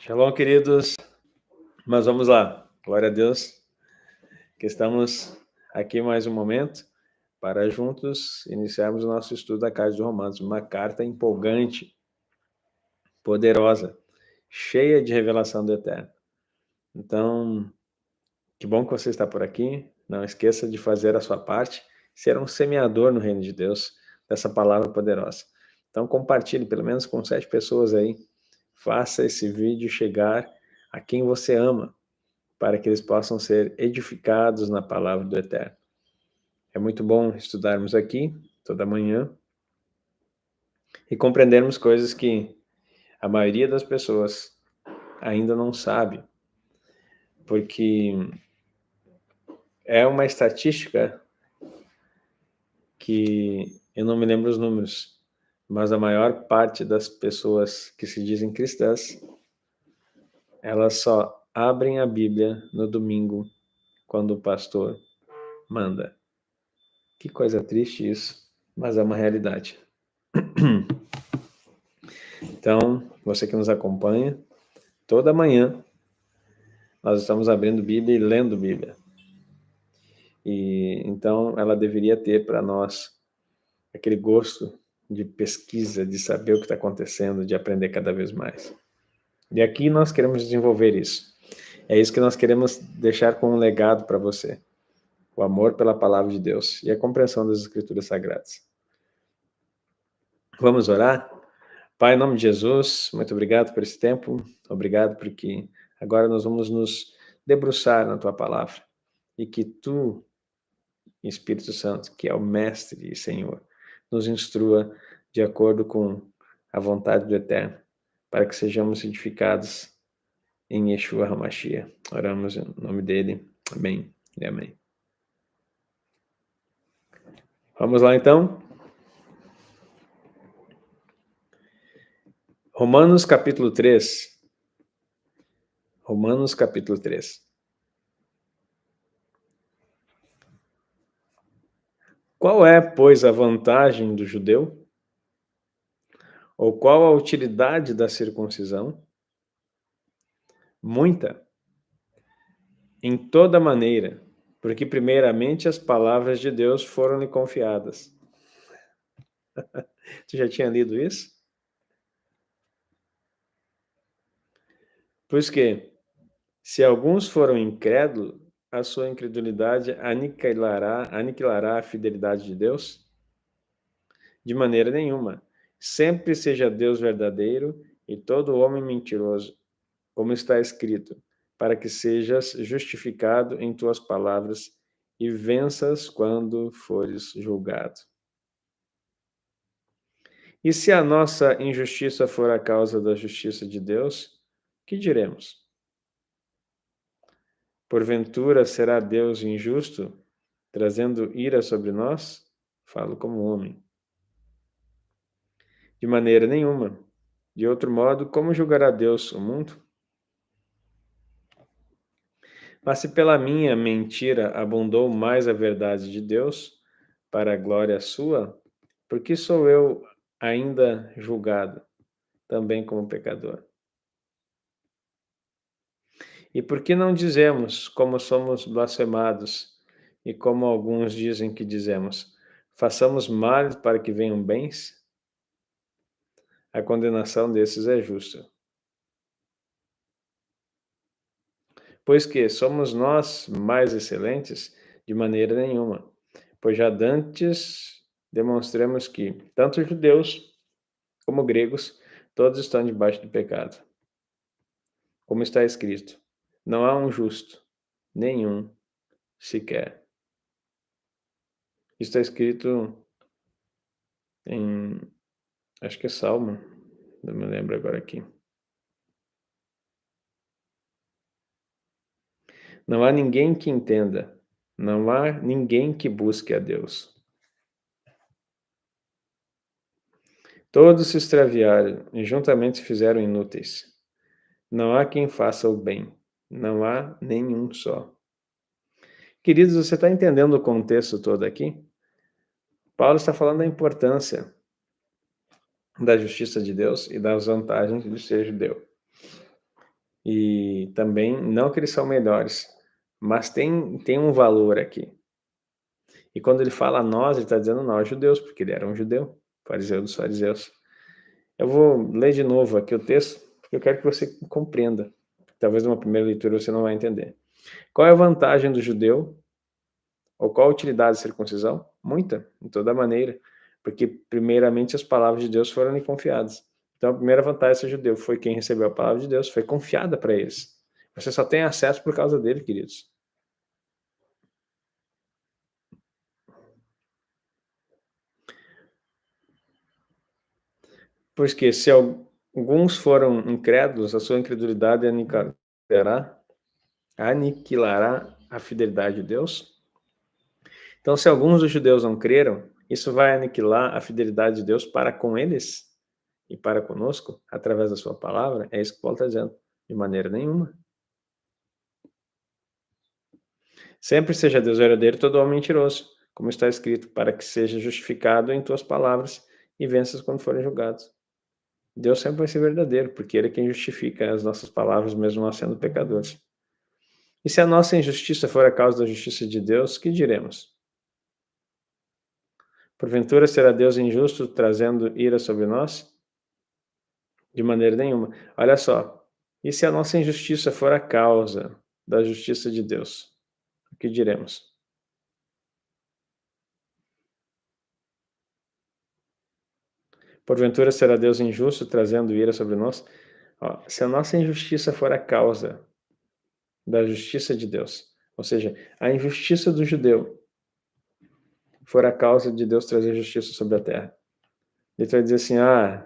Shalom, queridos. Mas vamos lá. Glória a Deus que estamos aqui mais um momento para juntos iniciarmos o nosso estudo da Carta de Romanos, uma carta empolgante, poderosa, cheia de revelação do Eterno. Então, que bom que você está por aqui. Não esqueça de fazer a sua parte, ser um semeador no reino de Deus dessa palavra poderosa. Então, compartilhe pelo menos com 7 pessoas aí. Faça esse vídeo chegar a quem você ama, para que eles possam ser edificados na palavra do Eterno. É muito bom estudarmos aqui, toda manhã, e compreendermos coisas que a maioria das pessoas ainda não sabe, porque é uma estatística que eu não me lembro os números, mas a maior parte das pessoas que se dizem cristãs, elas só abrem a Bíblia no domingo, quando o pastor manda. Que coisa triste isso, mas é uma realidade. Então, você que nos acompanha, toda manhã nós estamos abrindo Bíblia e lendo Bíblia. E então ela deveria ter para nós aquele gosto de pesquisa, de saber o que está acontecendo, de aprender cada vez mais. E aqui nós queremos desenvolver isso. É isso que nós queremos deixar como um legado para você. O amor pela palavra de Deus e a compreensão das Escrituras Sagradas. Vamos orar? Pai, em nome de Jesus, muito obrigado por esse tempo. Obrigado porque agora nós vamos nos debruçar na Tua palavra. E que Tu, Espírito Santo, que é o Mestre e Senhor, nos instrua de acordo com a vontade do Eterno, para que sejamos edificados em Yeshua HaMashiach. Oramos em nome dele. Amém e amém. Vamos lá então. Romanos capítulo 3. Romanos capítulo 3. Qual é, pois, a vantagem do judeu? Ou qual a utilidade da circuncisão? Muita. Em toda maneira, porque primeiramente as palavras de Deus foram-lhe confiadas. Tu já tinha lido isso? Pois que, se alguns foram incrédulos, a sua incredulidade aniquilará a fidelidade de Deus? De maneira nenhuma. Sempre seja Deus verdadeiro e todo homem mentiroso, como está escrito, para que sejas justificado em tuas palavras e venças quando fores julgado. E se a nossa injustiça for a causa da justiça de Deus, que diremos? Porventura será Deus injusto, trazendo ira sobre nós? Falo como homem. De maneira nenhuma. De outro modo, como julgará Deus o mundo? Mas se pela minha mentira abundou mais a verdade de Deus, para a glória sua, por que sou eu ainda julgado, também como pecador? E por que não dizemos, como somos blasfemados, e como alguns dizem que dizemos, façamos males para que venham bens? A condenação desses é justa. Pois que somos nós mais excelentes? De maneira nenhuma. Pois já dantes demonstramos que, tanto judeus como gregos, todos estão debaixo do pecado. Como está escrito, não há um justo, nenhum sequer. Está escrito em, acho que é Salmo, não me lembro agora aqui. Não há ninguém que entenda, não há ninguém que busque a Deus. Todos se extraviaram e juntamente se fizeram inúteis. Não há quem faça o bem, não há nenhum só. Queridos, você está entendendo o contexto todo aqui? Paulo está falando da importância da justiça de Deus e das vantagens de ser judeu. E também, não que eles são melhores, mas tem um valor aqui. E quando ele fala nós, ele está dizendo nós, judeus, porque ele era um judeu, fariseu dos fariseus. Eu vou ler de novo aqui o texto, porque eu quero que você compreenda. Talvez numa primeira leitura você não vai entender. Qual é a vantagem do judeu? Ou qual a utilidade da circuncisão? Muita, em toda maneira. Porque, primeiramente, as palavras de Deus foram lhe confiadas. Então, a primeira vantagem desse judeu foi quem recebeu a palavra de Deus, foi confiada para eles. Você só tem acesso por causa dele, queridos. Pois que se alguns foram incrédulos, a sua incredulidade aniquilará a fidelidade de Deus. Então, se alguns dos judeus não creram, isso vai aniquilar a fidelidade de Deus para com eles e para conosco, através da sua palavra. É isso que Paulo está dizendo. De maneira nenhuma. Sempre seja Deus verdadeiro, todo homem mentiroso, como está escrito, para que seja justificado em tuas palavras e venças quando forem julgados. Deus sempre vai ser verdadeiro, porque Ele é quem justifica as nossas palavras, mesmo nós sendo pecadores. E se a nossa injustiça for a causa da justiça de Deus, que diremos? Porventura será Deus injusto, trazendo ira sobre nós? De maneira nenhuma. Olha só. E se a nossa injustiça for a causa da justiça de Deus? O que diremos? Porventura será Deus injusto, trazendo ira sobre nós? Ó, se a nossa injustiça for a causa da justiça de Deus, ou seja, a injustiça do judeu for a causa de Deus trazer justiça sobre a terra. Ele vai dizer assim,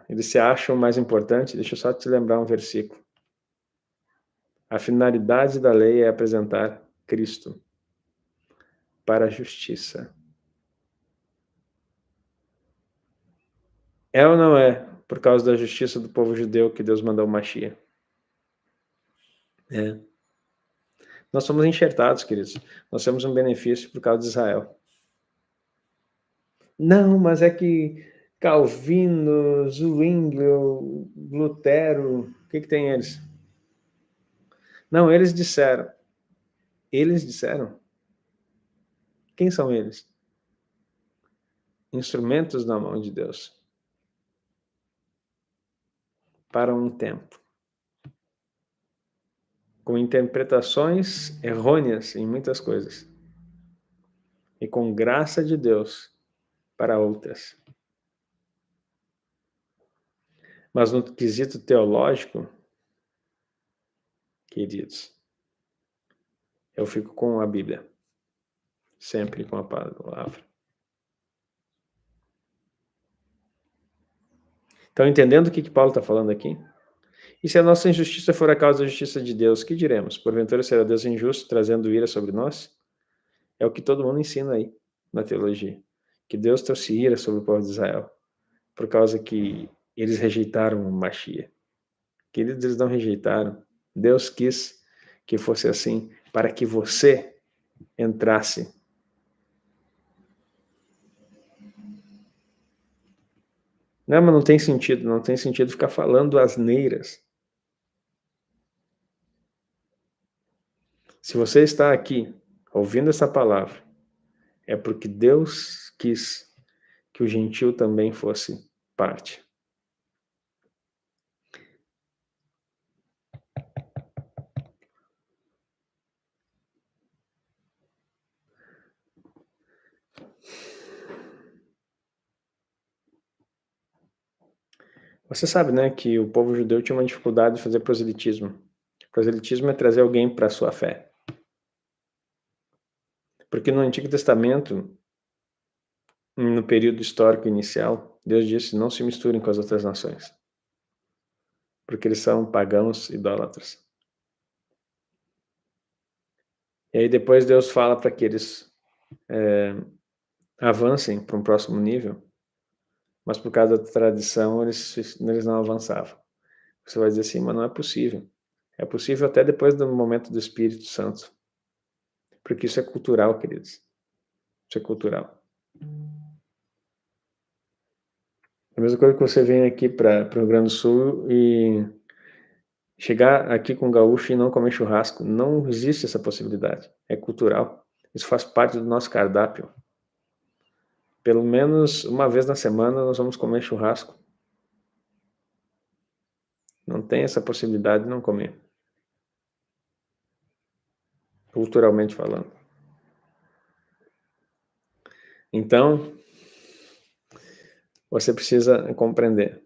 eles se acham mais importante. Deixa eu só te lembrar um versículo. A finalidade da lei é apresentar Cristo para a justiça. É ou não é por causa da justiça do povo judeu que Deus mandou o Mashiach? É. Nós somos enxertados, queridos. Nós temos um benefício por causa de Israel. Não, mas é que Calvino, Zwinglio, Lutero, o que tem eles? Não, eles disseram. Eles disseram? Quem são eles? Instrumentos na mão de Deus. Para um tempo. Com interpretações errôneas em muitas coisas. E com graça de Deus para outras. Mas no quesito teológico, queridos, eu fico com a Bíblia. Sempre com a palavra. Estão entendendo o que Paulo está falando aqui? E se a nossa injustiça for a causa da justiça de Deus, que diremos? Porventura será Deus injusto, trazendo ira sobre nós? É o que todo mundo ensina aí, na teologia. Que Deus trouxe ira sobre o povo de Israel, por causa que eles rejeitaram o Mashiach. Queridos, eles não rejeitaram. Deus quis que fosse assim, para que você entrasse. Não, mas não tem sentido ficar falando asneiras. Se você está aqui, ouvindo essa palavra, é porque Deus quis que o gentil também fosse parte. Você sabe, né, que o povo judeu tinha uma dificuldade de fazer proselitismo. Proselitismo é trazer alguém para a sua fé. Porque no Antigo Testamento, no período histórico inicial, Deus disse: não se misturem com as outras nações. Porque eles são pagãos idólatras. E aí depois Deus fala para que eles avancem para um próximo nível, mas por causa da tradição eles não avançavam. Você vai dizer assim, mas não é possível. É possível até depois do momento do Espírito Santo. Porque isso é cultural, queridos. Isso é cultural. É a mesma coisa que você vem aqui para o Rio Grande do Sul e Chegar aqui com gaúcho e não comer churrasco, não existe essa possibilidade. É cultural. Isso faz parte do nosso cardápio. Pelo menos uma vez na semana nós vamos comer churrasco. Não tem essa possibilidade de não comer. Culturalmente falando. Então, você precisa compreender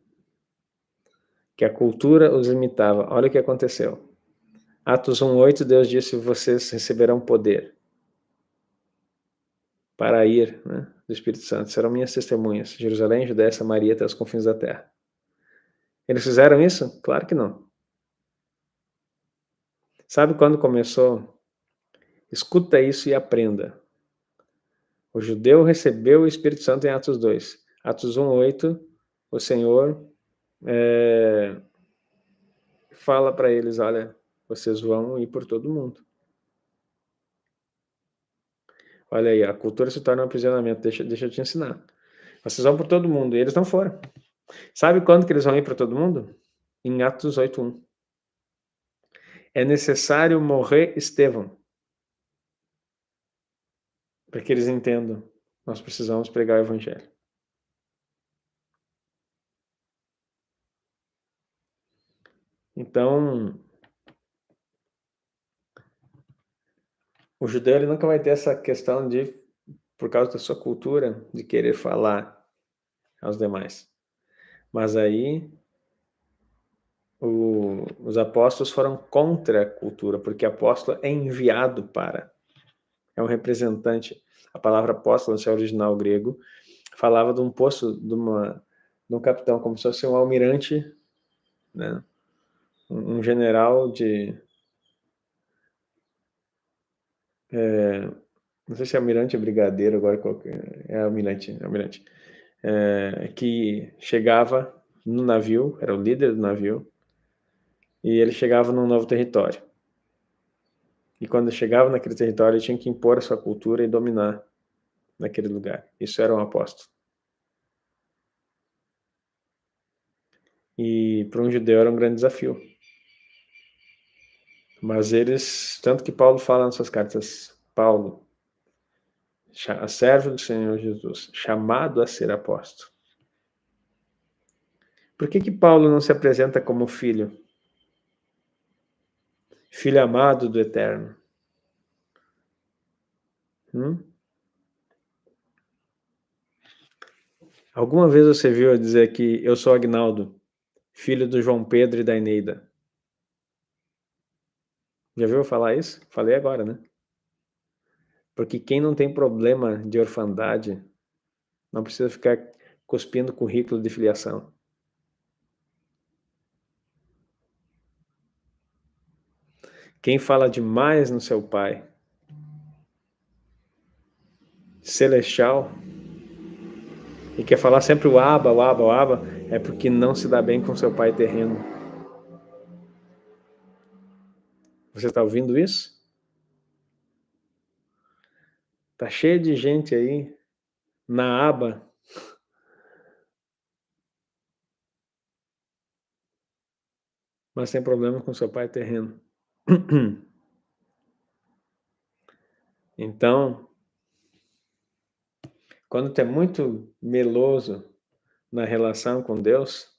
que a cultura os limitava. Olha o que aconteceu. Atos 1:8, Deus disse: vocês receberão poder para ir, né, do Espírito Santo. Serão minhas testemunhas. Jerusalém, Judéia, Samaria, até os confins da terra. Eles fizeram isso? Claro que não. Sabe quando começou? Escuta isso e aprenda. O judeu recebeu o Espírito Santo em Atos 2. Atos 1:8, o Senhor fala para eles: olha, vocês vão ir por todo mundo. Olha aí, a cultura se torna um aprisionamento. Deixa eu te ensinar. Vocês vão por todo mundo. E eles não foram. Sabe quando que eles vão ir para todo mundo? Em Atos 8:1. É necessário morrer Estevão. Para que eles entendam. Nós precisamos pregar o evangelho. Então, o judeu ele nunca vai ter essa questão de, por causa da sua cultura, de querer falar aos demais. Mas aí os apóstolos foram contra a cultura, porque apóstolo é enviado para, é um representante. A palavra apóstolo, no seu original grego, falava de um posto, de um capitão, como se fosse um almirante, né? Um general de... não sei se é almirante ou brigadeiro, agora é almirante, que chegava no navio, era o líder do navio, e ele chegava num novo território. E quando chegava naquele território, ele tinha que impor a sua cultura e dominar naquele lugar. Isso era um apóstolo. E para um judeu era um grande desafio. Mas eles, tanto que Paulo fala nas suas cartas, Paulo, servo do Senhor Jesus, chamado a ser apóstolo. Por que Paulo não se apresenta como filho? Filho amado do Eterno. Alguma vez você viu eu dizer que eu sou Agnaldo, filho do João Pedro e da Eneida? Já viu eu falar isso? Falei agora, né? Porque quem não tem problema de orfandade não precisa ficar cuspindo currículo de filiação. Quem fala demais no seu pai celestial e quer falar sempre o aba, o aba, o aba, é porque não se dá bem com seu pai terreno. Você está ouvindo isso? Tá cheio de gente aí na aba mas tem problema com seu pai terreno. Então, quando tu é muito meloso na relação com Deus,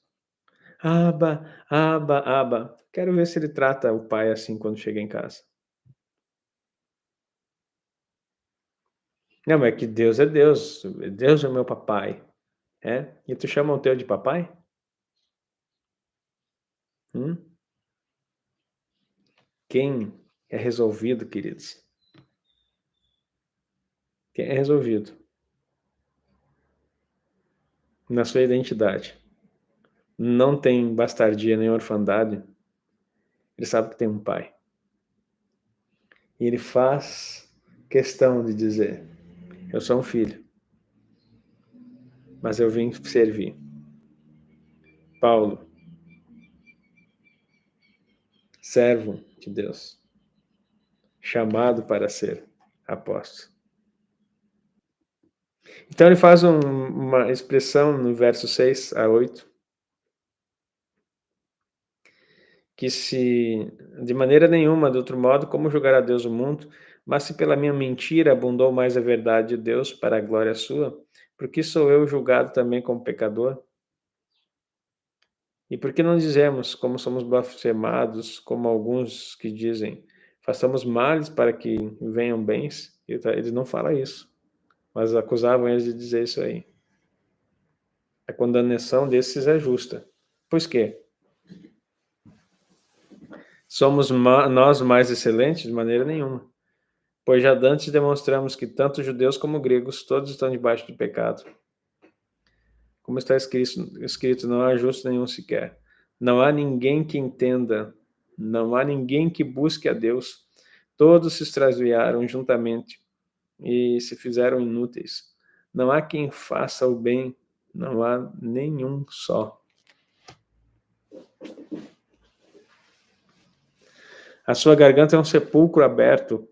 aba, aba, aba. Quero ver se ele trata o pai assim quando chega em casa. Não, mas é que Deus é Deus. Deus é meu papai. É? E tu chama o teu de papai? Hum? Quem é resolvido, queridos? Quem é resolvido na sua identidade, não tem bastardia nem orfandade, ele sabe que tem um pai. E ele faz questão de dizer: eu sou um filho, mas eu vim servir. Paulo, servo de Deus, chamado para ser apóstolo. Então ele faz uma expressão no verso 6 a 8, que se de maneira nenhuma, de outro modo, como julgará Deus o mundo? Mas se pela minha mentira abundou mais a verdade de Deus para a glória sua, por que sou eu julgado também como pecador? E por que não dizemos, como somos blasfemados, como alguns que dizem, façamos males para que venham bens? Eles não falam isso, mas acusavam eles de dizer isso aí. A condenação desses é justa. Pois que? Somos nós mais excelentes? De maneira nenhuma. Pois já dantes demonstramos que tanto judeus como gregos, todos estão debaixo do pecado. Como está escrito, não há justo nenhum sequer. Não há ninguém que entenda, não há ninguém que busque a Deus. Todos se extraviaram juntamente e se fizeram inúteis. Não há quem faça o bem, não há nenhum só. A sua garganta é um sepulcro aberto,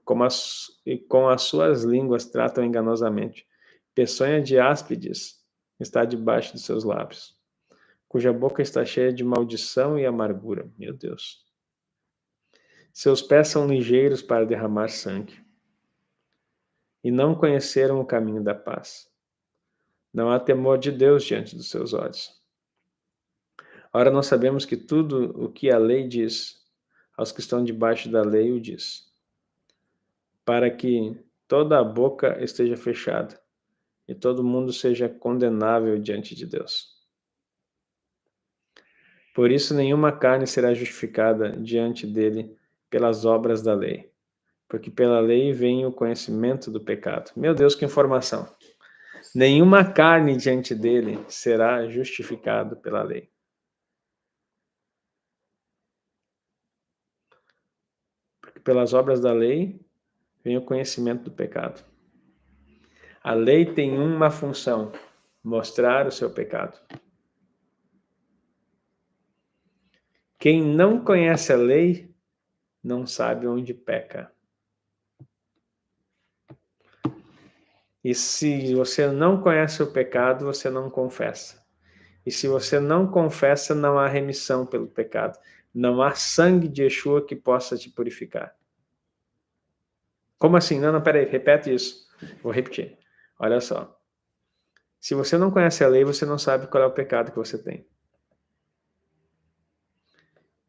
e com as suas línguas tratam enganosamente. Peçonha de áspides está debaixo de seus lábios, cuja boca está cheia de maldição e amargura. Meu Deus. Seus pés são ligeiros para derramar sangue, e não conheceram o caminho da paz. Não há temor de Deus diante dos seus olhos. Ora, nós sabemos que tudo o que a lei diz, aos que estão debaixo da lei o diz, para que toda a boca esteja fechada e todo mundo seja condenável diante de Deus. Por isso, nenhuma carne será justificada diante dele pelas obras da lei, porque pela lei vem o conhecimento do pecado. Meu Deus, que informação! Nenhuma carne diante dele será justificado pela lei. Porque pelas obras da lei vem o conhecimento do pecado. A lei tem uma função: mostrar o seu pecado. Quem não conhece a lei não sabe onde peca. E se você não conhece o pecado, você não confessa. E se você não confessa, não há remissão pelo pecado. Não há sangue de Yeshua que possa te purificar. Como assim? Não, peraí, repete isso. Vou repetir. Olha só. Se você não conhece a lei, você não sabe qual é o pecado que você tem.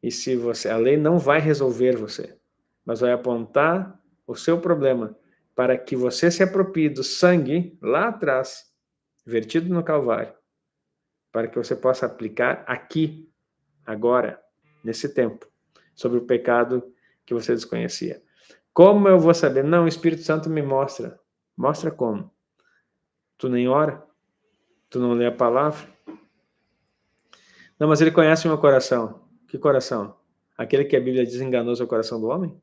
E se a lei não vai resolver você, mas vai apontar o seu problema para que você se aproprie do sangue lá atrás, vertido no Calvário, para que você possa aplicar aqui, agora, nesse tempo, sobre o pecado que você desconhecia. Como eu vou saber? Não, o Espírito Santo me mostra. Mostra como? Tu nem ora? Tu não lê a palavra? Não, mas ele conhece o meu coração. Que coração? Aquele que a Bíblia diz enganoso é o coração do homem?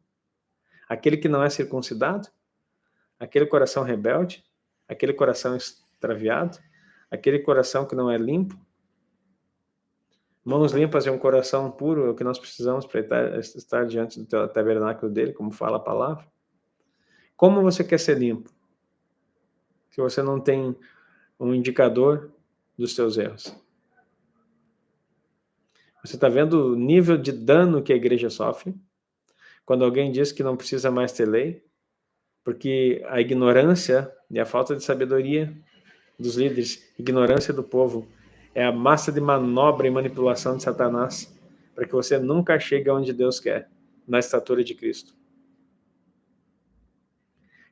Aquele que não é circuncidado? Aquele coração rebelde? Aquele coração extraviado? Aquele coração que não é limpo? Mãos limpas e um coração puro é o que nós precisamos para estar diante do tabernáculo dele, como fala a palavra. Como você quer ser limpo? Se você não tem um indicador dos seus erros. Você está vendo o nível de dano que a igreja sofre quando alguém diz que não precisa mais ter lei, porque a ignorância e a falta de sabedoria dos líderes, ignorância do povo, é a massa de manobra e manipulação de Satanás para que você nunca chegue aonde Deus quer, na estatura de Cristo.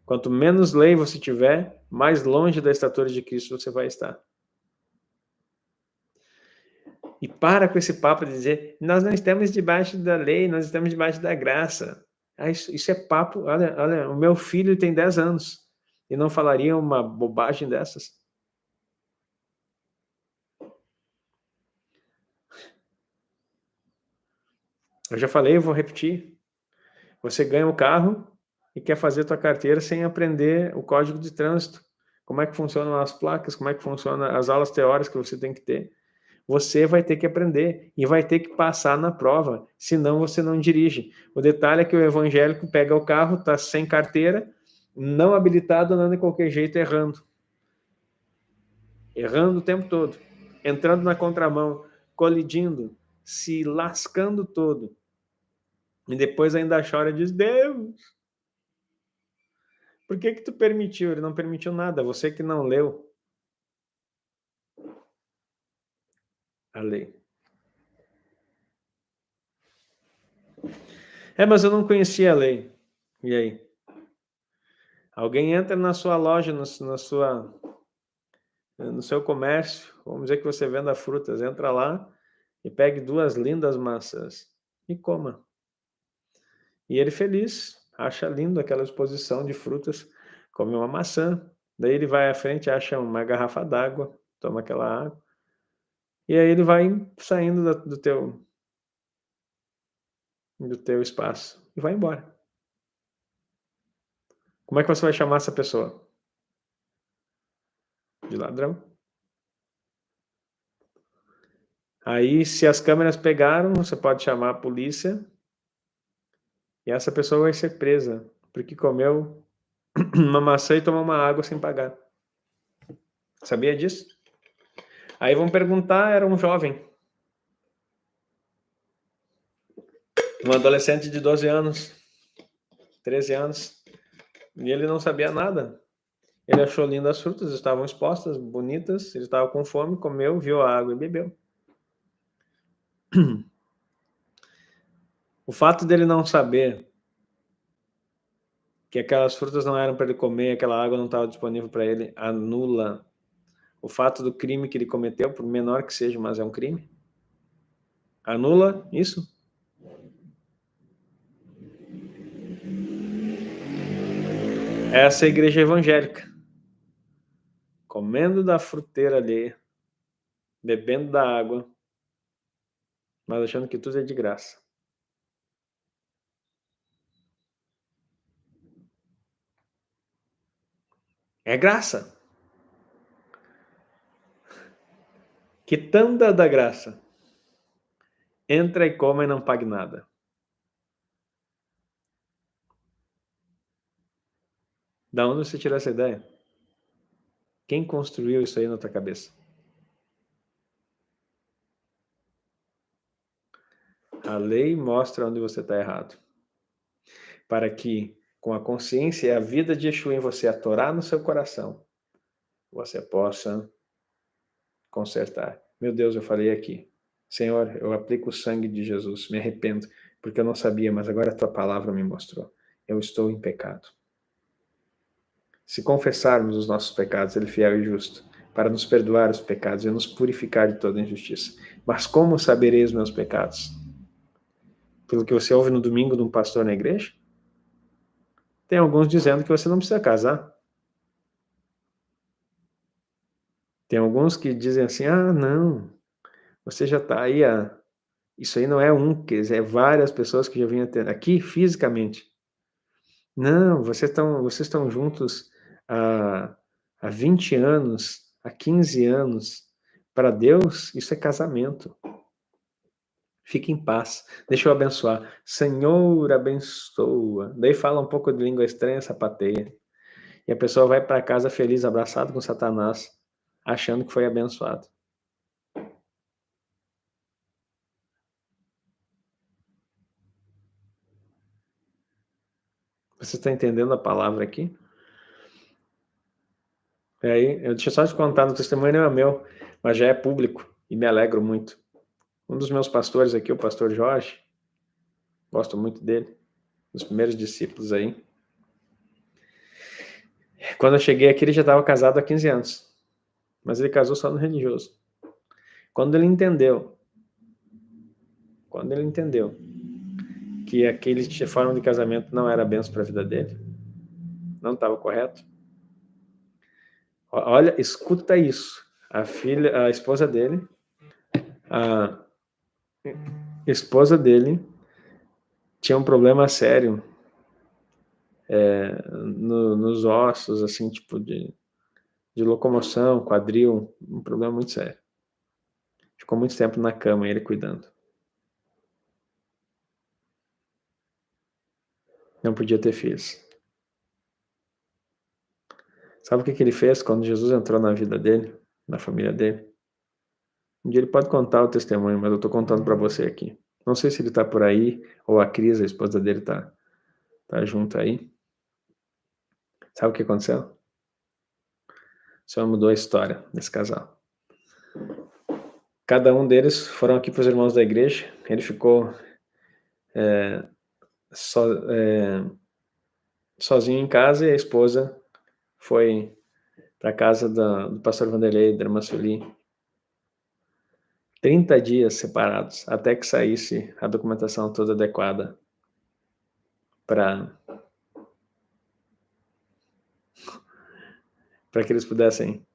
Quanto menos lei você tiver, mais longe da estatura de Cristo você vai estar. E para com esse papo de dizer, nós não estamos debaixo da lei, nós estamos debaixo da graça. Isso é papo, olha, o meu filho tem 10 anos e não falaria uma bobagem dessas? Eu já falei, eu vou repetir. Você ganha um carro e quer fazer tua carteira sem aprender o código de trânsito. Como é que funcionam as placas, como é que funcionam as aulas teóricas que você tem que ter. Você vai ter que aprender e vai ter que passar na prova, senão você não dirige. O detalhe é que o evangélico pega o carro, está sem carteira, não habilitado, andando de qualquer jeito, errando. Errando o tempo todo, entrando na contramão, colidindo, se lascando todo. E depois ainda chora e diz, Deus, por que tu permitiu? Ele não permitiu nada, você que não leu a lei. Mas eu não conhecia a lei. E aí? Alguém entra na sua loja, no seu comércio, vamos dizer que você venda frutas, entra lá e pegue 2 lindas maçãs e coma. E ele feliz, acha lindo aquela exposição de frutas, come uma maçã, daí ele vai à frente, acha uma garrafa d'água, toma aquela água, e aí ele vai saindo do teu espaço e vai embora. Como é que você vai chamar essa pessoa? De ladrão. Aí, se as câmeras pegaram, você pode chamar a polícia e essa pessoa vai ser presa, porque comeu uma maçã e tomou uma água sem pagar. Sabia disso? Aí vão perguntar, era um jovem, um adolescente de 12 anos, 13 anos, e ele não sabia nada. Ele achou lindas as frutas, estavam expostas, bonitas, ele estava com fome, comeu, viu a água e bebeu. O fato dele não saber que aquelas frutas não eram para ele comer, aquela água não estava disponível para ele, anula o fato do crime que ele cometeu, por menor que seja, mas é um crime. Anula isso. Essa é a igreja evangélica. Comendo da fruteira alheia, bebendo da água, mas achando que tudo é de graça. É graça. Quitanda da graça. Entra e come e não pague nada. Da onde você tirou essa ideia? Quem construiu isso aí na tua cabeça? A lei mostra onde você está errado. Para que, com a consciência e a vida de Yeshua em você, a Torá no seu coração, você possa consertar. Meu Deus, eu falei aqui. Senhor, eu aplico o sangue de Jesus, me arrependo, porque eu não sabia, mas agora a tua palavra me mostrou. Eu estou em pecado. Se confessarmos os nossos pecados, ele é fiel e justo, para nos perdoar os pecados e nos purificar de toda injustiça. Mas como saberei os meus pecados? Pelo que você ouve no domingo de um pastor na igreja? Tem alguns dizendo que você não precisa casar. Tem alguns que dizem assim, não, você já está aí, isso aí não é quer dizer, é várias pessoas que já vinham aqui fisicamente. Não, vocês estão juntos há 20 anos, há 15 anos. Para Deus, isso é casamento. Fique em paz. Deixa eu abençoar. Senhor, abençoa. Daí fala um pouco de língua estranha, sapateia. E a pessoa vai para casa feliz, abraçado com Satanás, achando que foi abençoado. Você está entendendo a palavra aqui? Aí, deixa eu só te contar, no testemunho não é meu, mas já é público e me alegro muito. Um dos meus pastores aqui, o pastor Jorge, gosto muito dele, dos primeiros discípulos aí. Quando eu cheguei aqui, ele já estava casado há 15 anos, mas ele casou só no religioso. Quando ele entendeu que aquele forma de casamento não era benção para a vida dele, não estava correto. Olha, escuta isso. A esposa dele tinha um problema sério nos ossos, assim, tipo de locomoção, quadril, um problema muito sério. Ficou muito tempo na cama, ele cuidando. Não podia ter filhos. Sabe o que ele fez quando Jesus entrou na vida dele, na família dele? Um dia ele pode contar o testemunho, mas eu estou contando para você aqui. Não sei se ele está por aí, ou a Cris, a esposa dele, tá junto aí. Sabe o que aconteceu? O Senhor mudou a história desse casal. Cada um deles foram aqui para os irmãos da igreja. Ele ficou sozinho em casa e a esposa foi para a casa do pastor Vanderlei, da irmã Sueli. 30 dias separados, até que saísse a documentação toda adequada para que eles pudessem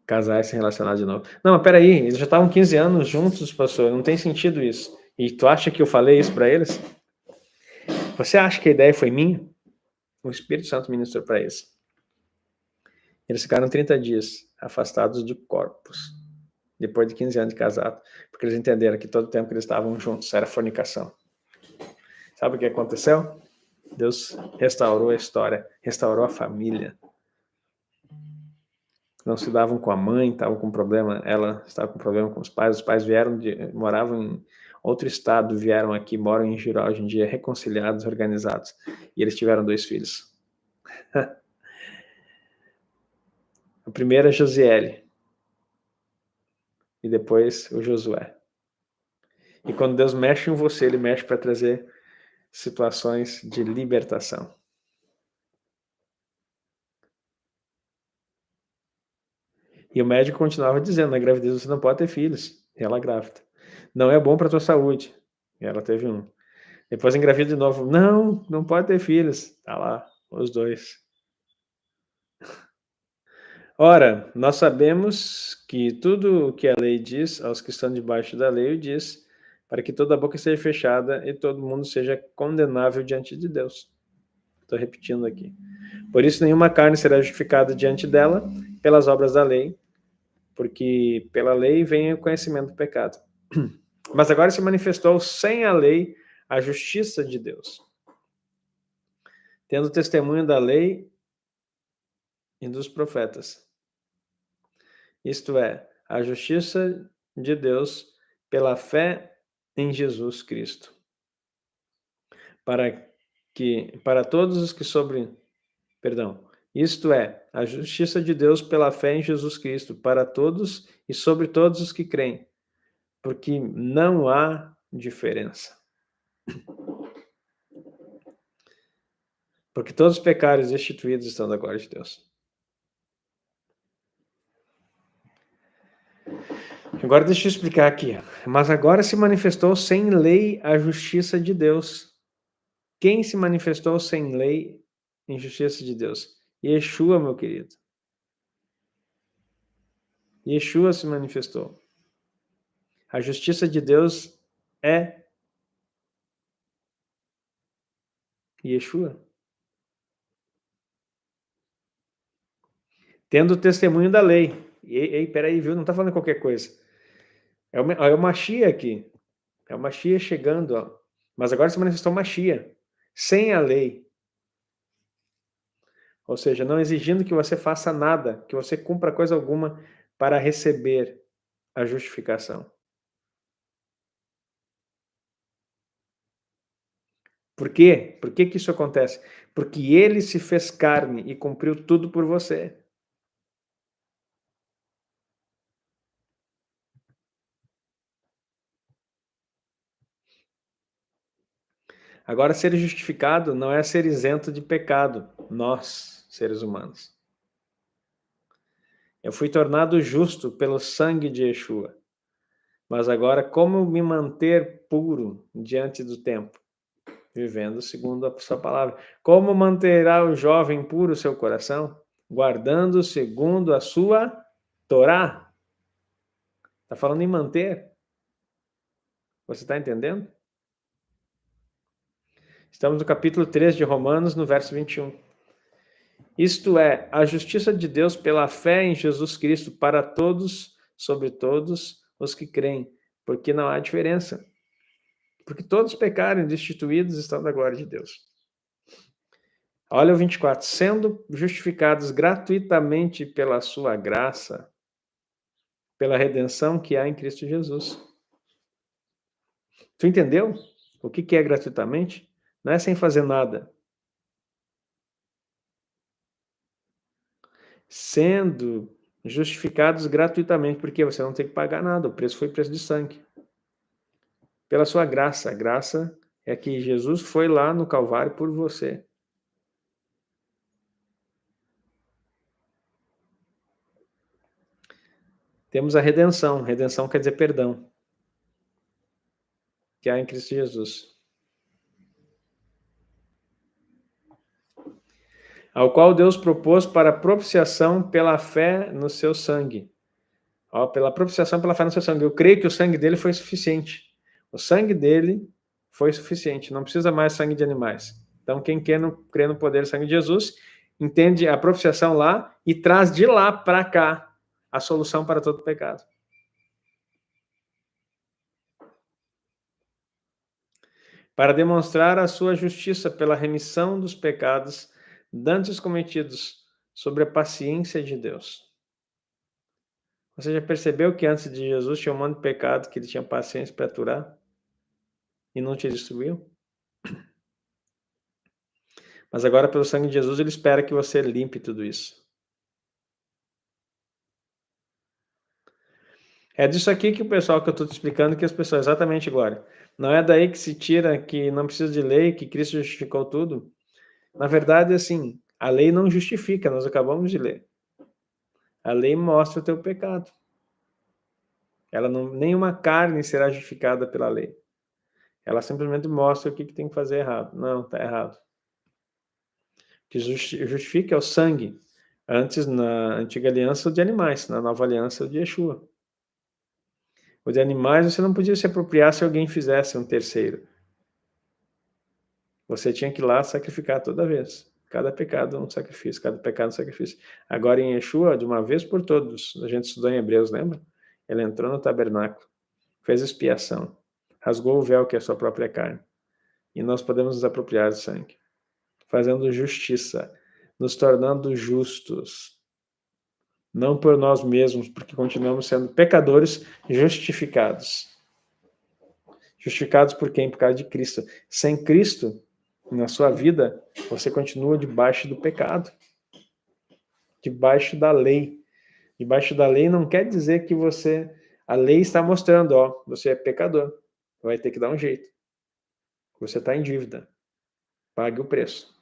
casar e se relacionar de novo. Não, mas peraí, eles já estavam 15 anos juntos, pastor, não tem sentido isso. E tu acha que eu falei isso para eles? Você acha que a ideia foi minha? O Espírito Santo ministrou para eles. Eles ficaram 30 dias afastados de corpos, depois de 15 anos de casado, porque eles entenderam que todo o tempo que eles estavam juntos era fornicação. Sabe o que aconteceu? Deus restaurou a história, restaurou a família. Não se davam com a mãe, estavam com problema, ela estava com problema com os pais vieram, moravam em outro estado, vieram aqui, moram em Giró hoje em dia, reconciliados, organizados, e eles tiveram 2 filhos. O primeiro é Josiele, e depois o Josué. E quando Deus mexe em você, Ele mexe para trazer situações de libertação. E o médico continuava dizendo, na gravidez você não pode ter filhos. E ela grávida. Não é bom para a tua saúde. E ela teve um. Depois engravida de novo. Não pode ter filhos. Tá lá, os 2. Ora, nós sabemos que tudo o que a lei diz, aos que estão debaixo da lei, o diz, para que toda a boca seja fechada e todo mundo seja condenável diante de Deus. Estou repetindo aqui. Por isso, nenhuma carne será justificada diante dela pelas obras da lei, porque pela lei vem o conhecimento do pecado. Mas agora se manifestou sem a lei a justiça de Deus, tendo testemunho da lei e dos profetas. Isto é, a justiça de Deus pela fé em Jesus Cristo, para todos os que isto é, a justiça de Deus pela fé em Jesus Cristo, para todos e sobre todos os que creem, porque não há diferença. Porque todos os pecados destituídos estão da glória de Deus. Agora deixa eu explicar aqui. Mas agora se manifestou sem lei a justiça de Deus. Quem se manifestou sem lei em justiça de Deus? Yeshua, meu querido. Yeshua se manifestou. A justiça de Deus é Yeshua. Tendo o testemunho da lei. Ei, peraí, viu? Não está falando qualquer coisa. É o Mashiach aqui. É o Mashiach chegando, ó. Mas agora se manifestou o Mashiach. Sem a lei. Ou seja, não exigindo que você faça nada, que você cumpra coisa alguma para receber a justificação. Por quê? Por que isso acontece? Porque ele se fez carne e cumpriu tudo por você. Agora, ser justificado não é ser isento de pecado, nós, seres humanos. Eu fui tornado justo pelo sangue de Yeshua. Mas agora, como me manter puro diante do tempo? Vivendo segundo a sua palavra. Como manterá o jovem puro seu coração? Guardando segundo a sua Torá. Está falando em manter. Você está entendendo? Estamos no capítulo 3 de Romanos, no verso 21. Isto é, a justiça de Deus pela fé em Jesus Cristo para todos, sobre todos os que creem, porque não há diferença. Porque todos pecaram e destituídos estão da glória de Deus. Olha o 24. Sendo justificados gratuitamente pela sua graça, pela redenção que há em Cristo Jesus. Tu entendeu o que é gratuitamente? Não é sem fazer nada. Sendo justificados gratuitamente, porque você não tem que pagar nada, o preço foi preço de sangue. Pela sua graça. A graça é que Jesus foi lá no Calvário por você. Temos a redenção. Redenção quer dizer perdão, que há em Cristo Jesus. Ao qual Deus propôs para propiciação pela fé no seu sangue. Ó, pela propiciação pela fé no seu sangue. Eu creio que o sangue dele foi suficiente. O sangue dele foi suficiente. Não precisa mais sangue de animais. Então, quem crê no poder do sangue de Jesus, entende a propiciação lá e traz de lá para cá a solução para todo pecado. Para demonstrar a sua justiça pela remissão dos pecados dantes cometidos sobre a paciência de Deus. Você já percebeu que antes de Jesus tinha um monte de pecado que ele tinha paciência para aturar e não te destruiu? Mas agora, pelo sangue de Jesus, ele espera que você limpe tudo isso. É disso aqui que o pessoal que eu estou te explicando, que as pessoas, exatamente, Glória. Não é daí que se tira que não precisa de lei, que Cristo justificou tudo. Na verdade, assim, a lei não justifica, nós acabamos de ler. A lei mostra o teu pecado. Ela não, nenhuma carne será justificada pela lei. Ela simplesmente mostra o que tem que fazer errado. Não, está errado. O que justifica é o sangue. Antes, na antiga aliança, o de animais. Na nova aliança, o de Yeshua. O de animais, você não podia se apropriar se alguém fizesse um terceiro. Você tinha que ir lá sacrificar toda vez. Cada pecado um sacrifício, cada pecado um sacrifício. Agora em Yeshua, de uma vez por todos, a gente estudou em Hebreus, lembra? Ele entrou no tabernáculo, fez expiação, rasgou o véu que é a sua própria carne. E nós podemos nos apropriar do sangue, fazendo justiça, nos tornando justos. Não por nós mesmos, porque continuamos sendo pecadores justificados. Justificados por quem? Por causa de Cristo. Sem Cristo, na sua vida, você continua debaixo do pecado. Debaixo da lei. Debaixo da lei não quer dizer que você... A lei está mostrando, ó, você é pecador. Vai ter que dar um jeito. Você está em dívida. Pague o preço.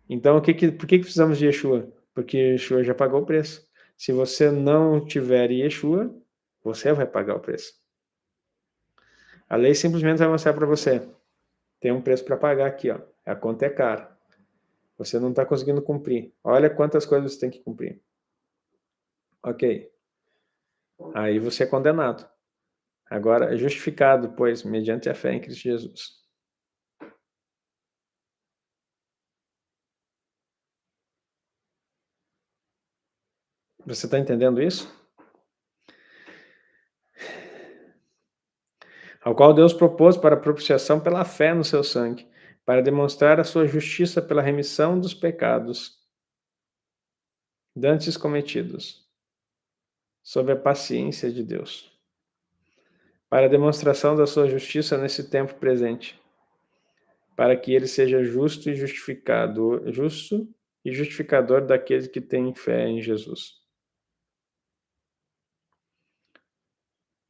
Então, por que precisamos de Yeshua? Porque Yeshua já pagou o preço. Se você não tiver Yeshua, você vai pagar o preço. A lei simplesmente vai mostrar para você. Tem um preço para pagar aqui, ó. A conta é cara. Você não está conseguindo cumprir. Olha quantas coisas você tem que cumprir. Ok. Aí você é condenado. Agora, é justificado, pois, mediante a fé em Cristo Jesus. Você está entendendo isso? Ao qual Deus propôs para propiciação pela fé no seu sangue, para demonstrar a sua justiça pela remissão dos pecados dantes cometidos, sob a paciência de Deus, para a demonstração da sua justiça nesse tempo presente, para que ele seja justo e justificador daqueles que têm fé em Jesus.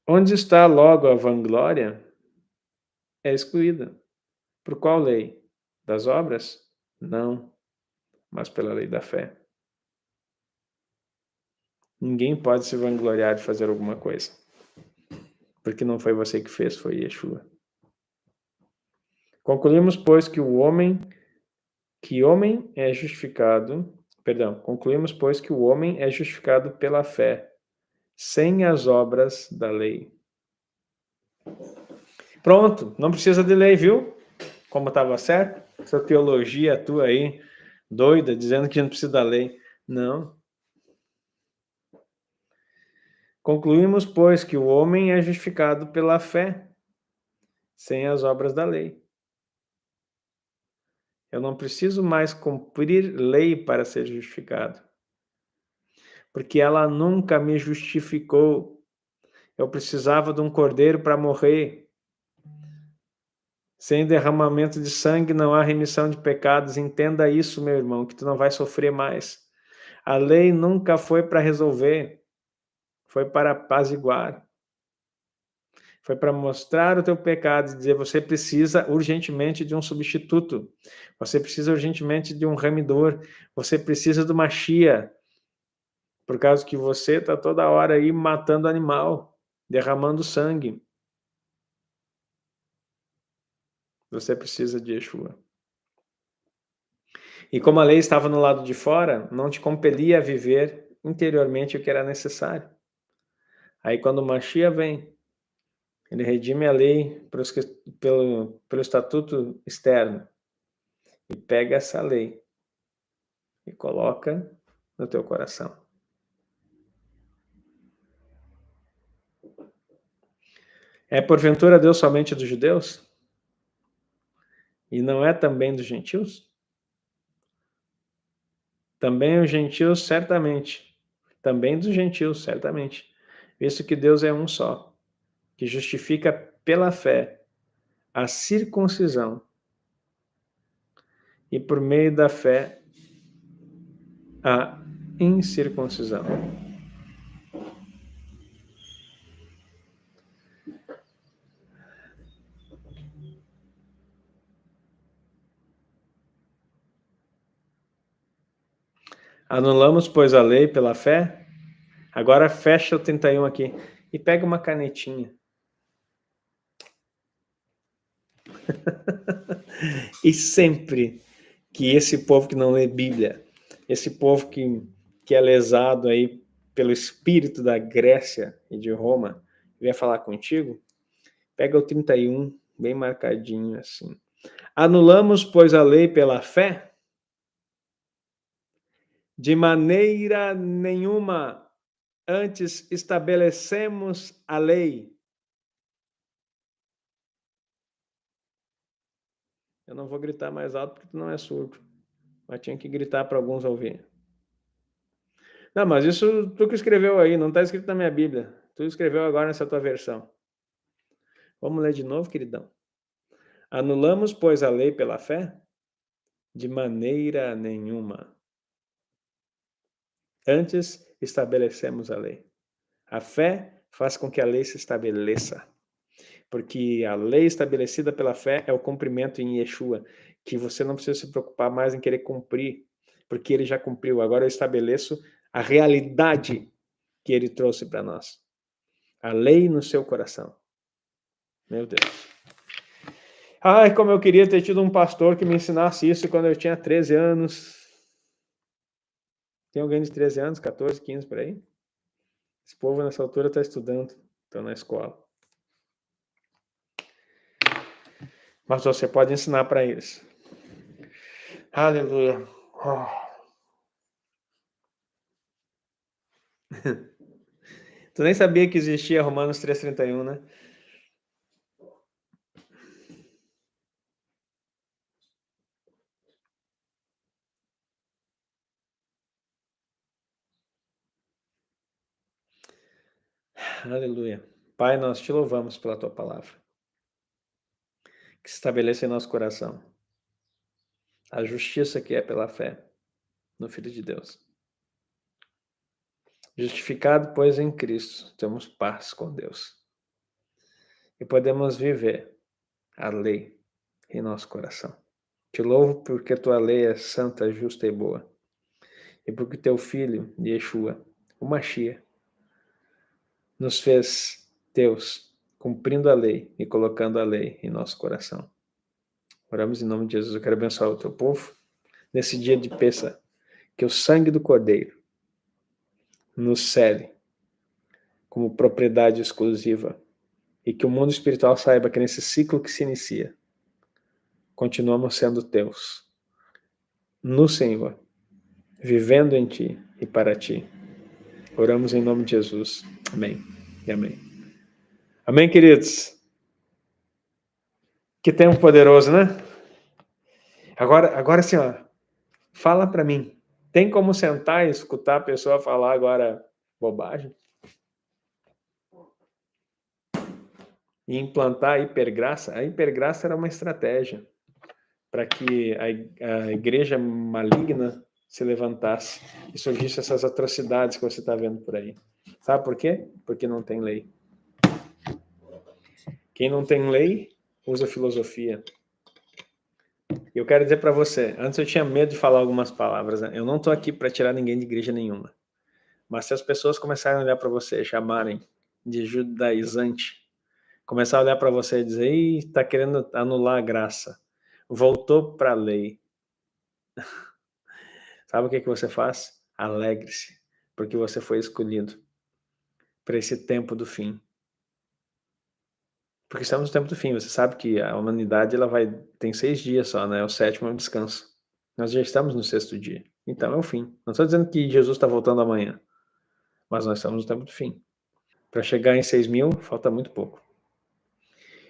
Onde está logo a vanglória? É excluída. Por qual lei? Das obras? Não, mas pela lei da fé. Ninguém pode se vangloriar de fazer alguma coisa, porque não foi você que fez, foi Yeshua. Concluímos, pois, que o homem é justificado pela fé, sem as obras da lei. Pronto, não precisa de lei, viu? Como estava certo? Essa teologia tua aí, doida, dizendo que não precisa da lei. Não. Concluímos, pois, que o homem é justificado pela fé, sem as obras da lei. Eu não preciso mais cumprir lei para ser justificado, porque ela nunca me justificou. Eu precisava de um cordeiro para morrer. Sem derramamento de sangue não há remissão de pecados. Entenda isso, meu irmão, que tu não vai sofrer mais. A lei nunca foi para resolver, foi para apaziguar. Foi para mostrar o teu pecado e dizer, você precisa urgentemente de um substituto. Você precisa urgentemente de um remidor. Você precisa de uma Machia. Por causa que você está toda hora aí matando animal, derramando sangue. Você precisa de Yeshua. E como a lei estava no lado de fora, não te compelia a viver interiormente o que era necessário. Aí quando o Machia vem, ele redime a lei pelo estatuto externo e pega essa lei e coloca no teu coração. É porventura Deus somente dos judeus? E não é também dos gentios? Também os gentios, certamente. Também dos gentios, certamente. Visto que Deus é um só, que justifica pela fé a circuncisão e por meio da fé a incircuncisão. Anulamos, pois, a lei pela fé? Agora fecha o 31 aqui e pega uma canetinha. E sempre que esse povo que não lê Bíblia, esse povo que é lesado aí pelo espírito da Grécia e de Roma, vier falar contigo, pega o 31, bem marcadinho assim. Anulamos, pois, a lei pela fé? De maneira nenhuma, antes estabelecemos a lei. Eu não vou gritar mais alto porque tu não é surdo, mas tinha que gritar para alguns ouvir. Não, mas isso tu que escreveu aí, não está escrito na minha Bíblia. Tu escreveu agora nessa tua versão. Vamos ler de novo, queridão. Anulamos, pois, a lei pela fé? De maneira nenhuma. Antes estabelecemos a lei. A fé faz com que a lei se estabeleça. Porque a lei estabelecida pela fé é o cumprimento em Yeshua, que você não precisa se preocupar mais em querer cumprir, porque ele já cumpriu. Agora eu estabeleço a realidade que ele trouxe para nós. A lei no seu coração. Meu Deus. Ai, como eu queria ter tido um pastor que me ensinasse isso quando eu tinha 13 anos. Tem alguém de 13 anos, 14, 15 por aí? Esse povo nessa altura está estudando, estão na escola. Mas você pode ensinar para eles. Aleluia. Tu nem sabia que existia Romanos 3,31, né? Aleluia. Pai, nós te louvamos pela tua palavra. Que se estabeleça em nosso coração a justiça que é pela fé no Filho de Deus. Justificado, pois, em Cristo, temos paz com Deus. E podemos viver a lei em nosso coração. Te louvo porque tua lei é santa, justa e boa. E porque teu Filho, Yeshua, o Machia, nos fez teus, cumprindo a lei e colocando a lei em nosso coração. Oramos em nome de Jesus. Eu quero abençoar o teu povo nesse dia de Pêssah, que o sangue do Cordeiro nos cele como propriedade exclusiva e que o mundo espiritual saiba que nesse ciclo que se inicia, continuamos sendo teus, no Senhor, vivendo em ti e para ti. Oramos em nome de Jesus. Amém e amém. Amém, queridos? Que tempo poderoso, né? Agora assim, ó, fala para mim. Tem como sentar e escutar a pessoa falar agora bobagem? e implantar a hipergraça. A hipergraça era uma estratégia para que a igreja maligna se levantasse e surgisse essas atrocidades que você está vendo por aí. Sabe por quê? Porque não tem lei. Quem não tem lei, usa filosofia. Eu quero dizer para você, antes eu tinha medo de falar algumas palavras, né? Eu não estou aqui para tirar ninguém de igreja nenhuma. Mas se as pessoas começarem a olhar para você, chamarem de judaizante, começar a olhar para você e dizer, está querendo anular a graça, voltou para a lei. Sabe o que você faz? Alegre-se, porque você foi escolhido para esse tempo do fim. Porque estamos no tempo do fim. Você sabe que a humanidade tem 6 dias só, né? O 7º é um descanso. Nós já estamos no 6º dia. Então é o fim. Não estou dizendo que Jesus está voltando amanhã, mas nós estamos no tempo do fim. Para chegar em 6.000, falta muito pouco.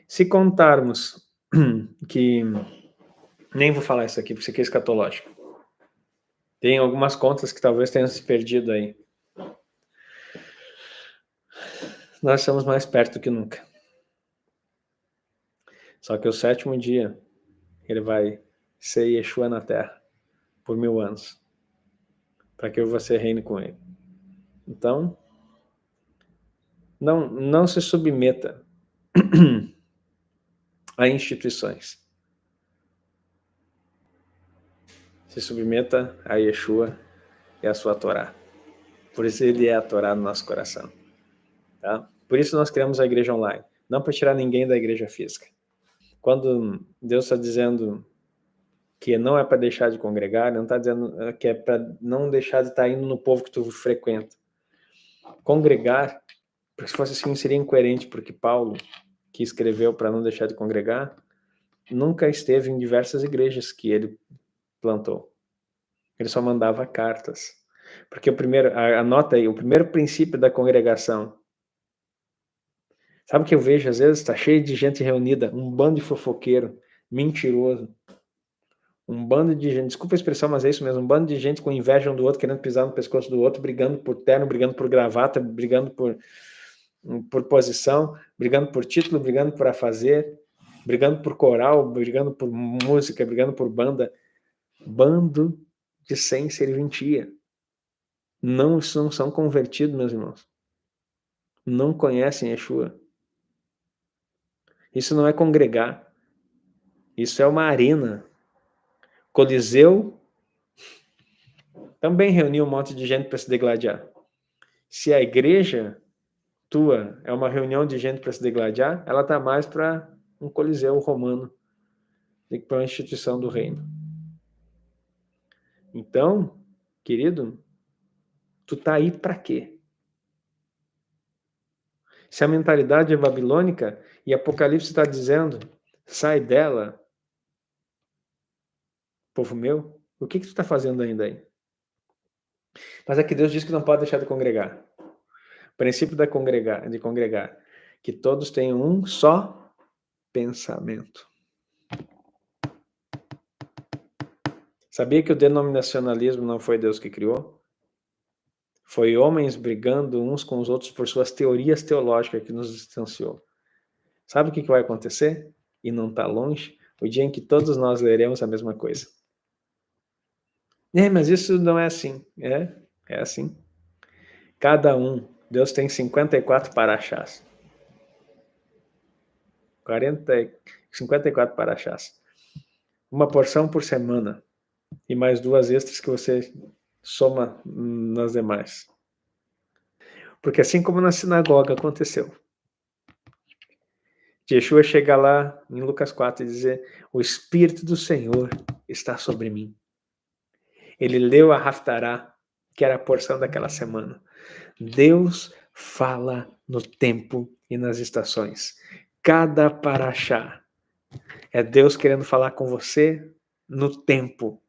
Se contarmos que... Nem vou falar isso aqui, porque isso aqui é escatológico. Tem algumas contas que talvez tenham se perdido aí. Nós estamos mais perto que nunca. Só que o 7º dia, ele vai ser Yeshua na Terra por 1000 anos, para que você reine com ele. Então, não se submeta a instituições. Se submeta a Yeshua e a sua Torá. Por isso ele é a Torá no nosso coração. Tá? Por isso nós criamos a igreja online. Não para tirar ninguém da igreja física. Quando Deus está dizendo que não é para deixar de congregar, não está dizendo que é para não deixar de estar indo no povo que tu frequenta. Congregar, porque se fosse assim seria incoerente, porque Paulo, que escreveu para não deixar de congregar, nunca esteve em diversas igrejas que ele plantou. Ele só mandava cartas. Porque anota aí, o primeiro princípio da congregação. Sabe o que eu vejo às vezes? Está cheio de gente reunida, um bando de fofoqueiro, mentiroso. Um bando de gente, desculpa a expressão, mas é isso mesmo, um bando de gente com inveja um do outro, querendo pisar no pescoço do outro, brigando por terno, brigando por gravata, brigando por posição, brigando por título, brigando por afazer, brigando por coral, brigando por música, brigando por banda. Bando de sem serventia. Não são convertidos, meus irmãos. Não conhecem Yeshua. Isso não é congregar. Isso é uma arena. Coliseu também reuniu um monte de gente para se degladiar. Se a igreja tua é uma reunião de gente para se degladiar, ela está mais para um coliseu romano do que para uma instituição do reino. Então, querido, tu tá aí para quê? Se a mentalidade é babilônica e Apocalipse está dizendo, sai dela, povo meu, o que tu está fazendo ainda aí? Mas é que Deus diz que não pode deixar de congregar. O princípio de congregar, que todos tenham um só pensamento. Sabia que o denominacionalismo não foi Deus que criou? Foi homens brigando uns com os outros por suas teorias teológicas que nos distanciou. Sabe o que vai acontecer? E não está longe, o dia em que todos nós leremos a mesma coisa. Mas isso não é assim. É assim. Cada um, Deus tem 54 paraxás. 54 paraxás. Uma porção por semana. E mais 2 extras que você soma nas demais. Porque assim como na sinagoga aconteceu. Yeshua chega lá em Lucas 4 e dizer, o Espírito do Senhor está sobre mim. Ele leu a Haftará, que era a porção daquela semana. Deus fala no tempo e nas estações. Cada paraxá é Deus querendo falar com você no tempo.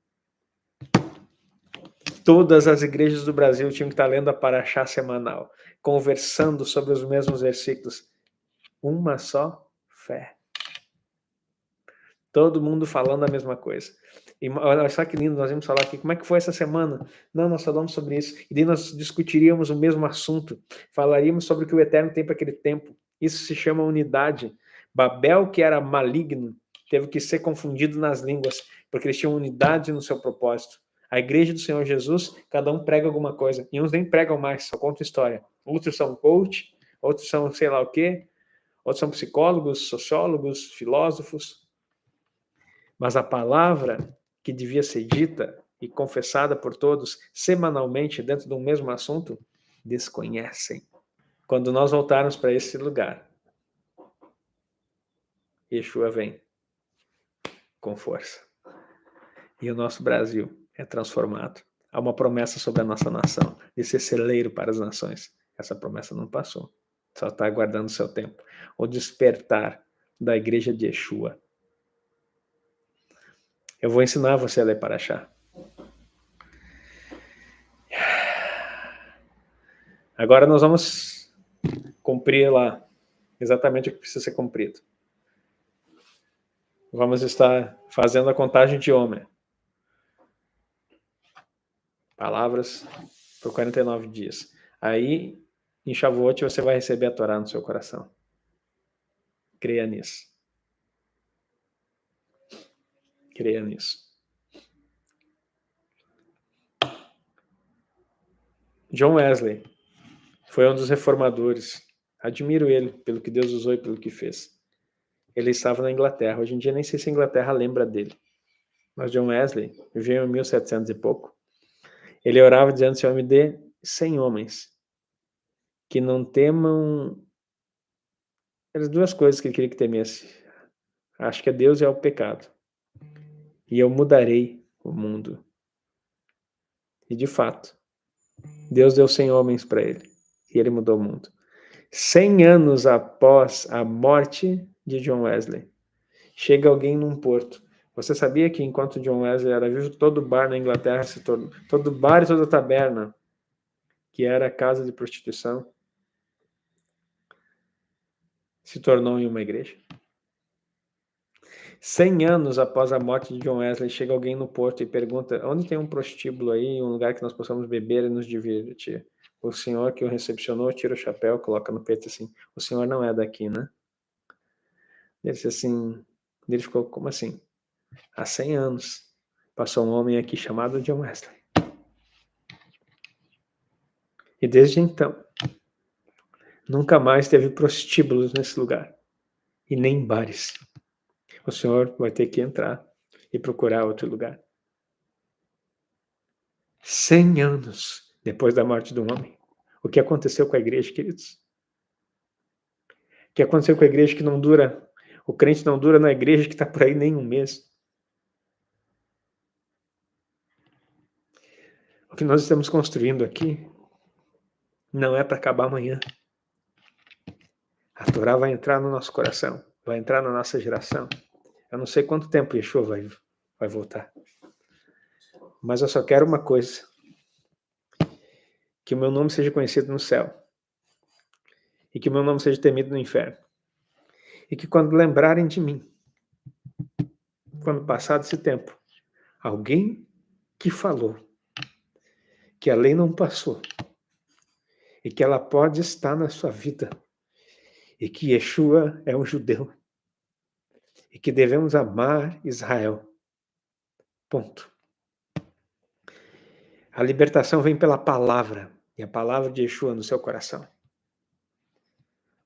Todas as igrejas do Brasil tinham que estar lendo a paraxá semanal, conversando sobre os mesmos versículos. Uma só fé. Todo mundo falando a mesma coisa. E olha só que lindo, nós vamos falar aqui, como é que foi essa semana? Não, nós falamos sobre isso. E daí nós discutiríamos o mesmo assunto. Falaríamos sobre o que o Eterno tem para aquele tempo. Isso se chama unidade. Babel, que era maligno, teve que ser confundido nas línguas, porque eles tinham unidade no seu propósito. A igreja do Senhor Jesus, cada um prega alguma coisa. E uns nem pregam mais, só contam história. Outros são coach, outros são sei lá o quê. Outros são psicólogos, sociólogos, filósofos. Mas a palavra que devia ser dita e confessada por todos semanalmente dentro de um mesmo assunto, desconhecem. Quando nós voltarmos para esse lugar, Yeshua vem com força. E o nosso Brasil é transformado. Há uma promessa sobre a nossa nação, de ser celeiro para as nações. Essa promessa não passou. Só está aguardando o seu tempo. O despertar da igreja de Yeshua. Eu vou ensinar você a ler Paraxá. Agora nós vamos cumprir lá exatamente o que precisa ser cumprido. Vamos estar fazendo a contagem de Homer. Palavras por 49 dias. Aí, em Shavuot, você vai receber a Torá no seu coração. Creia nisso. Creia nisso. John Wesley foi um dos reformadores. Admiro ele pelo que Deus usou e pelo que fez. Ele estava na Inglaterra. Hoje em dia nem sei se a Inglaterra lembra dele. Mas John Wesley viveu em 1700 e pouco. Ele orava dizendo: Senhor, me dê 100 homens que não temam as duas coisas que ele queria que temesse. Acho que é Deus e é o pecado. E eu mudarei o mundo. E de fato, Deus deu 100 homens para ele. E ele mudou o mundo. 100 anos após a morte de John Wesley, chega alguém num porto. Você sabia que enquanto John Wesley era vivo, todo bar na Inglaterra se tornou, todo bar e toda taberna, que era casa de prostituição, se tornou em uma igreja? 100 anos após a morte de John Wesley, chega alguém no porto e pergunta: onde tem um prostíbulo aí, um lugar que nós possamos beber e nos divertir? O senhor que o recepcionou tira o chapéu, coloca no peito assim: o senhor não é daqui, né? Ele disse assim, ele ficou: como assim? Há 100 anos passou um homem aqui chamado John Wesley. E desde então, nunca mais teve prostíbulos nesse lugar. E nem bares. O senhor vai ter que entrar e procurar outro lugar. 100 anos depois da morte do homem. O que aconteceu com a igreja, queridos? O que aconteceu com a igreja que não dura? O crente não dura na igreja que está por aí nem um mês. O que nós estamos construindo aqui não é para acabar amanhã. A Torá vai entrar no nosso coração, vai entrar na nossa geração. Eu não sei quanto tempo Yeshua vai voltar. Mas eu só quero uma coisa: que o meu nome seja conhecido no céu. E que o meu nome seja temido no inferno. E que quando lembrarem de mim, quando passado esse tempo, alguém que falou que a lei não passou e que ela pode estar na sua vida e que Yeshua é um judeu e que devemos amar Israel. Ponto. A libertação vem pela palavra e a palavra de Yeshua no seu coração.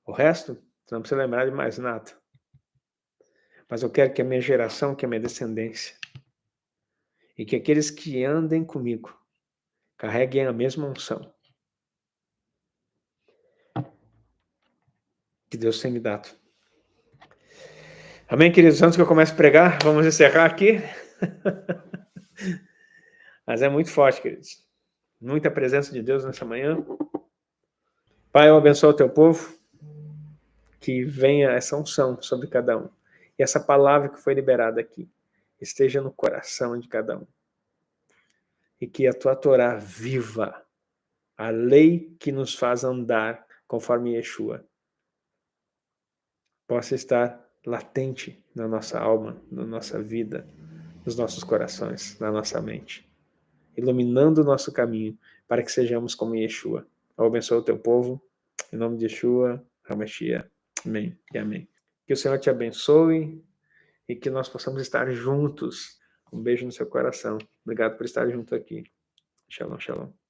O resto, você não precisa lembrar de mais nada. Mas eu quero que a minha geração, que a minha descendência, e que aqueles que andem comigo carreguem a mesma unção que Deus tem me dado. Amém, queridos? Antes que eu comece a pregar, vamos encerrar aqui. Mas é muito forte, queridos. Muita presença de Deus nessa manhã. Pai, eu abençoo o teu povo. Que venha essa unção sobre cada um. E essa palavra que foi liberada aqui esteja no coração de cada um. E que a tua Torá viva, a lei que nos faz andar conforme Yeshua, possa estar latente na nossa alma, na nossa vida, nos nossos corações, na nossa mente, iluminando o nosso caminho para que sejamos como Yeshua. Eu abençoo o teu povo, em nome de Yeshua, HaMashiach. Amém e amém. Que o Senhor te abençoe e que nós possamos estar juntos. Um beijo no seu coração. Obrigado por estar junto aqui. Shalom, shalom.